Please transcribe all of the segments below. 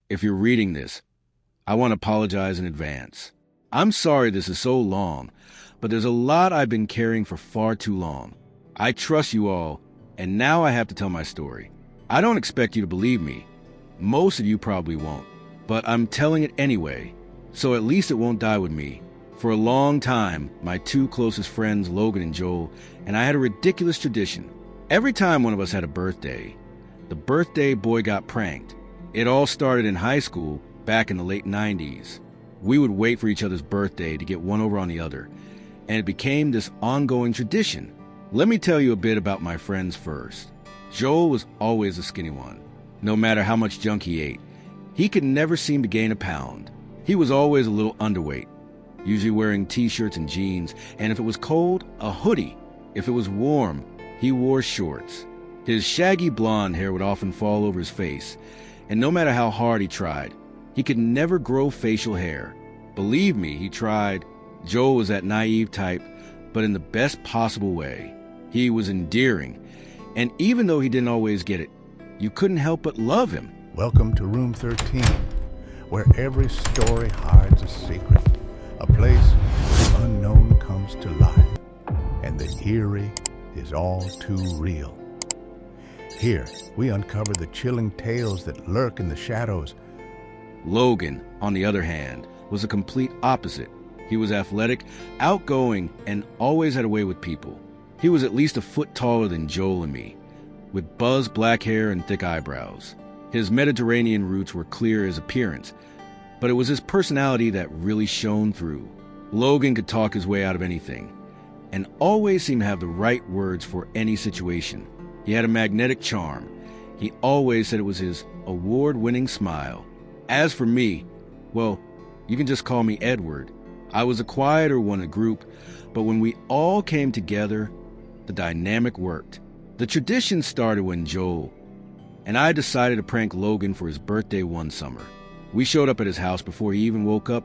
If you're reading this, I want to apologize in advance. I'm sorry this is so long, but there's a lot I've been carrying for far too long. I trust you all, and now I have to tell my story. I don't expect you to believe me. Most of you probably won't, but I'm telling it anyway, so at least it won't die with me. For a long time, my two closest friends, Logan and Joel, and I had a ridiculous tradition. Every time one of us had a birthday, the birthday boy got pranked. It all started in high school back in the late 90s. We would wait for each other's birthday to get one over on the other, and it became this ongoing tradition. Let me tell you a bit about my friends first. Joel was always the skinny one. No matter how much junk he ate, he could never seem to gain a pound. He was always a little underweight, usually wearing t-shirts and jeans, and if it was cold, a hoodie. If it was warm, he wore shorts. His shaggy blonde hair would often fall over his face, and no matter how hard he tried, he could never grow facial hair. Believe me, he tried. Joel was that naive type, but in the best possible way. He was endearing, and even though he didn't always get it, you couldn't help but love him. Welcome to Room 13, where every story hides a secret, a place the unknown comes to life, and the eerie is all too real. Here, we uncover the chilling tales that lurk in the shadows. Logan, on the other hand, was a complete opposite. He was athletic, outgoing, and always had a way with people. He was at least a foot taller than Joel and me, with buzzed black hair and thick eyebrows. His Mediterranean roots were clear as appearance, but it was his personality that really shone through. Logan could talk his way out of anything, and always seemed to have the right words for any situation. He had a magnetic charm. He always said it was his award-winning smile. As for me, well, you can just call me Edward. I was a quieter one in the group, but when we all came together, the dynamic worked. The tradition started when Joel and I decided to prank Logan for his birthday one summer. We showed up at his house before he even woke up,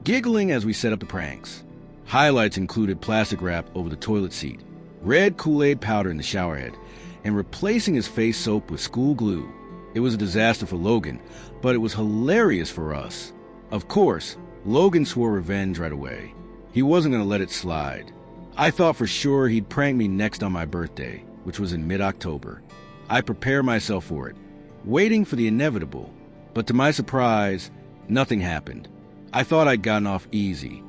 giggling as we set up the pranks. Highlights included plastic wrap over the toilet seat, red Kool-Aid powder in the shower head, and replacing his face soap with school glue. It was a disaster for Logan, but it was hilarious for us. Of course, Logan swore revenge right away. He wasn't going to let it slide. I thought for sure he'd prank me next on my birthday, which was in mid-October. I prepared myself for it, waiting for the inevitable. But to my surprise, nothing happened. I thought I'd gotten off easy,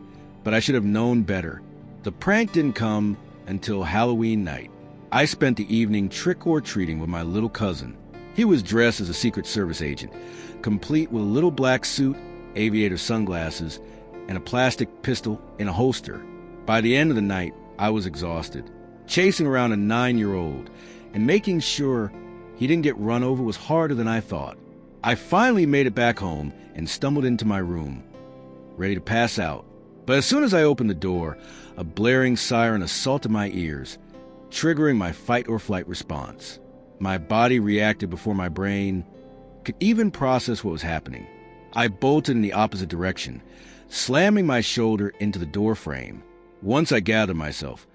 but I should have known better. The prank didn't come until Halloween night. I spent the evening trick-or-treating with my little cousin. He was dressed as a Secret Service agent, complete with a little black suit, aviator sunglasses, and a plastic pistol in a holster. By the end of the night, I was exhausted. Chasing around a 9-year-old and making sure he didn't get run over was harder than I thought. I finally made it back home and stumbled into my room, ready to pass out. But as soon as I opened the door, a blaring siren assaulted my ears, triggering my fight-or-flight response. My body reacted before my brain could even process what was happening. I bolted in the opposite direction, slamming my shoulder into the door frame. Once I gathered myself,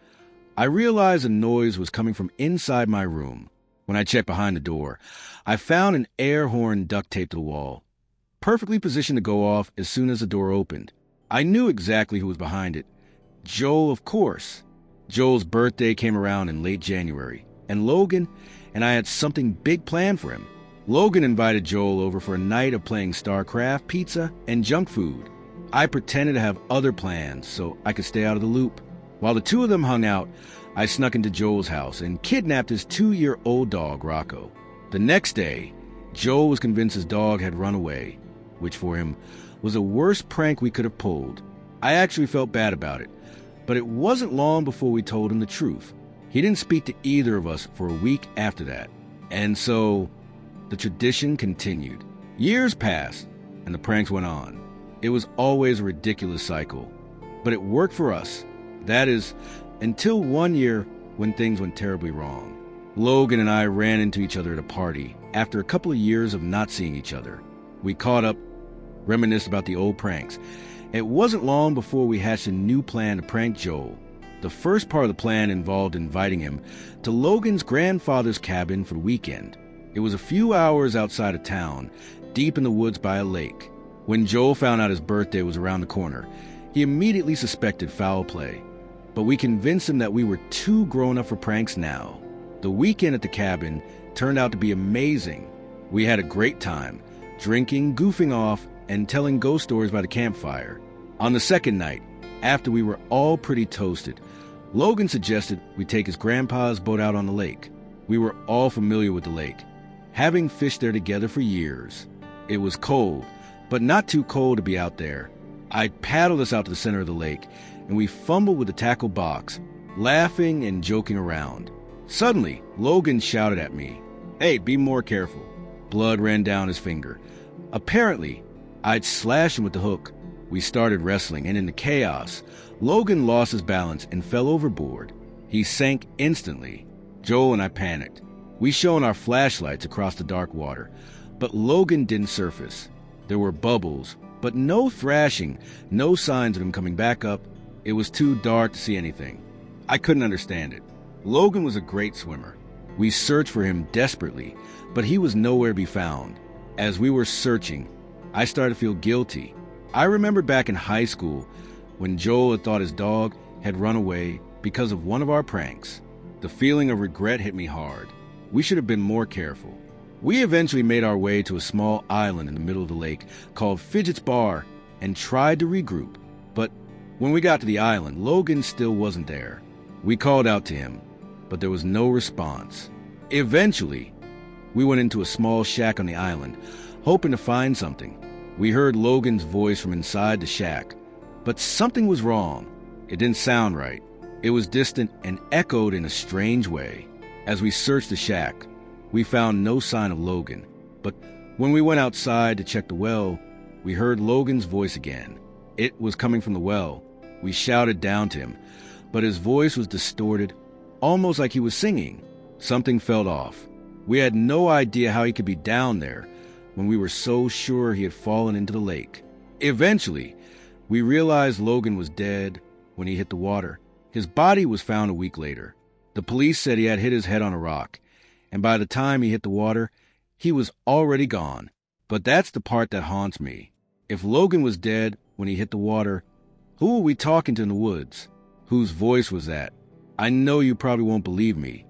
I realized the noise was coming from inside my room. When I checked behind the door, I found an air horn duct taped to the wall, perfectly positioned to go off as soon as the door opened. I knew exactly who was behind it. Joel, of course. Joel's birthday came around in late January, and Logan and I had something big planned for him. Logan invited Joel over for a night of playing StarCraft, pizza, and junk food. I pretended to have other plans so I could stay out of the loop. While the two of them hung out, I snuck into Joel's house and kidnapped his 2-year-old dog, Rocco. The next day, Joel was convinced his dog had run away, which for him was the worst prank we could have pulled. I actually felt bad about it, but it wasn't long before we told him the truth. He didn't speak to either of us for a week after that. And so, the tradition continued. Years passed, and the pranks went on. It was always a ridiculous cycle, but it worked for us. That is, until one year when things went terribly wrong. Logan and I ran into each other at a party after a couple of years of not seeing each other. We caught up, reminisced about the old pranks. It wasn't long before we hatched a new plan to prank Joel. The first part of the plan involved inviting him to Logan's grandfather's cabin for the weekend. It was a few hours outside of town, deep in the woods by a lake. When Joel found out his birthday was around the corner, he immediately suspected foul play. But we convinced him that we were too grown up for pranks now. The weekend at the cabin turned out to be amazing. We had a great time, drinking, goofing off, and telling ghost stories by the campfire. On the second night, after we were all pretty toasted, Logan suggested we take his grandpa's boat out on the lake. We were all familiar with the lake, having fished there together for years. It was cold, but not too cold to be out there. I paddled us out to the center of the lake, and we fumbled with the tackle box, laughing and joking around. Suddenly, Logan shouted at me, "Hey, be more careful." Blood ran down his finger. Apparently, I'd slashed him with the hook. We started wrestling, and in the chaos, Logan lost his balance and fell overboard. He sank instantly. Joel and I panicked. We shone our flashlights across the dark water, but Logan didn't surface. There were bubbles, but no thrashing, no signs of him coming back up. It was too dark to see anything. I couldn't understand it. Logan was a great swimmer. We searched for him desperately, but he was nowhere to be found. As we were searching, I started to feel guilty. I remember back in high school when Joel had thought his dog had run away because of one of our pranks. The feeling of regret hit me hard. We should have been more careful. We eventually made our way to a small island in the middle of the lake called Fidget's Bar and tried to regroup. But when we got to the island, Logan still wasn't there. We called out to him, but there was no response. Eventually, we went into a small shack on the island, hoping to find something. We heard Logan's voice from inside the shack, but something was wrong. It didn't sound right. It was distant and echoed in a strange way. As we searched the shack, we found no sign of Logan. But when we went outside to check the well, we heard Logan's voice again. It was coming from the well. We shouted down to him, but his voice was distorted, almost like he was singing. Something felt off. We had no idea how he could be down there when we were so sure he had fallen into the lake. Eventually, we realized Logan was dead when he hit the water. His body was found a week later. The police said he had hit his head on a rock, and by the time he hit the water, he was already gone. But that's the part that haunts me. If Logan was dead when he hit the water, who were we talking to in the woods? Whose voice was that? I know you probably won't believe me,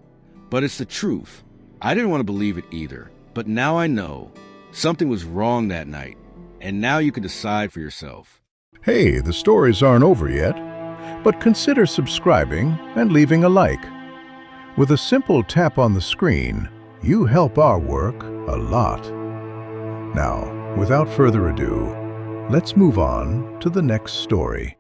but it's the truth. I didn't want to believe it either, but now I know. Something was wrong that night, and now you can decide for yourself. Hey, the stories aren't over yet, but consider subscribing and leaving a like. With a simple tap on the screen, you help our work a lot. Now, without further ado, let's move on to the next story.